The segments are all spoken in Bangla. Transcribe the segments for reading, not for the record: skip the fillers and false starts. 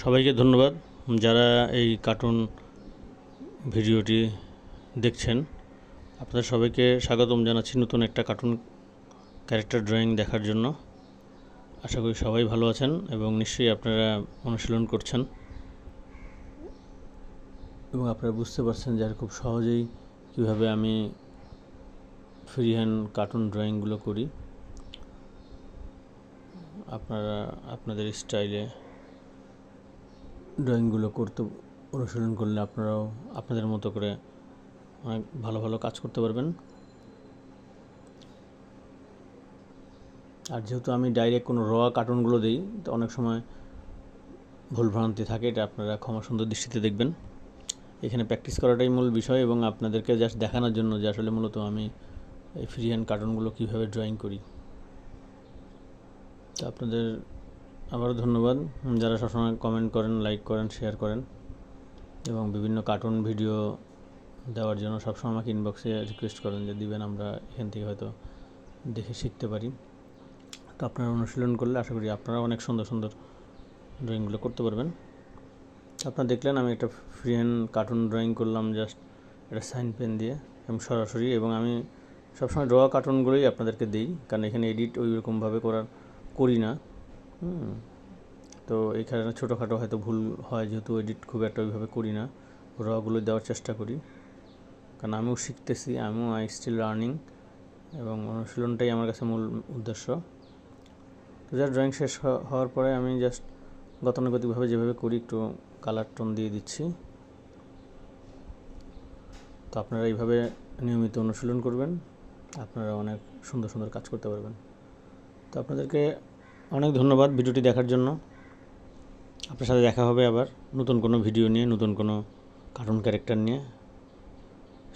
সবাইকে ধন্যবাদ যারা এই কার্টুন ভিডিওটি দেখছেন। আপনাদের সবাইকে স্বাগতম জানাচ্ছি নতুন একটা কার্টুন ক্যারেক্টার ড্রয়িং দেখার জন্য। আশা করি সবাই ভালো আছেন এবং নিশ্চয়ই আপনারা অনুশীলন করছেন এবং আপনারা বুঝতে পারছেন যে খুব সহজেই কীভাবে আমি ফ্রি হ্যান্ড কার্টুন ড্রয়িংগুলো করি। আপনারা আপনাদের স্টাইলে ড্রয়িংগুলো করতে অনুশীলন করলে আপনারাও আপনাদের মতো করে অনেক ভালো ভালো কাজ করতে পারবেন। আর যেহেতু আমি ডাইরেক্ট কোনো কার্টুনগুলো দিই, তো অনেক সময় ভুলভ্রান্তি থাকে, এটা আপনারা ক্ষমা সুন্দর দৃষ্টিতে দেখবেন। এখানে প্র্যাকটিস করাটাই মূল বিষয় এবং আপনাদেরকে জাস্ট দেখানোর জন্য যে আসলে মূলত আমি এই ফ্রি হ্যান্ড কার্টুনগুলো কীভাবে ড্রয়িং করি। তো আপনাদের আবারও ধন্যবাদ যারা সবসময় কমেন্ট করেন, লাইক করেন, শেয়ার করেন এবং বিভিন্ন কার্টুন ভিডিও দেওয়ার জন্য সবসময় আমাকে ইনবক্সে রিকোয়েস্ট করেন যে দিবেন, আমরা এখান থেকে হয়তো দেখে শিখতে পারি। তো আপনারা অনুশীলন করলে আশা করি আপনারা অনেক সুন্দর সুন্দর ড্রয়িংগুলো করতে পারবেন। আপনারা দেখলেন আমি একটা ফ্রি হ্যান্ড কার্টুন ড্রয়িং করলাম জাস্ট একটা সাইন পেন দিয়ে এবং সরাসরি, এবং আমি সবসময় কার্টুনগুলোই আপনাদেরকে দিই, কারণ এখানে এডিট ওই রকমভাবে করি না। তো এখানে ছোটোখাটো হয়তো ভুল হয়, যেহেতু এডিট খুব একটা ওইভাবে করি না, গুলো দেওয়ার চেষ্টা করি, কারণ আমিও শিখতেছি, আই স্টিল লার্নিং এবং অনুশীলনটাই আমার কাছে মূল উদ্দেশ্য। তো যার ড্রয়িং শেষ হওয়ার পরে আমি জাস্ট গতানুগতিকভাবে যেভাবে করি একটু কালার টোন দিয়ে দিচ্ছি। তো আপনারা এইভাবে নিয়মিত অনুশীলন করবেন, আপনারা অনেক সুন্দর সুন্দর কাজ করতে পারবেন। তো আপনাদেরকে অনেক ধন্যবাদ ভিডিওটি দেখার জন্য। আপনার সাথে দেখা হবে আবার নতুন কোনো ভিডিও নিয়ে, নতুন কোনো কার্টুন ক্যারেক্টার নিয়ে।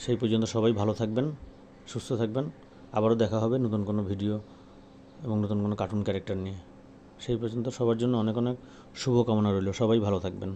সেই পর্যন্ত সবাই ভালো থাকবেন, সুস্থ থাকবেন। আবারও দেখা হবে নতুন কোনো ভিডিও এবং নতুন কোনো কার্টুন ক্যারেক্টার নিয়ে। সেই পর্যন্ত সবার জন্য অনেক অনেক শুভকামনা রইল। সবাই ভালো থাকবেন।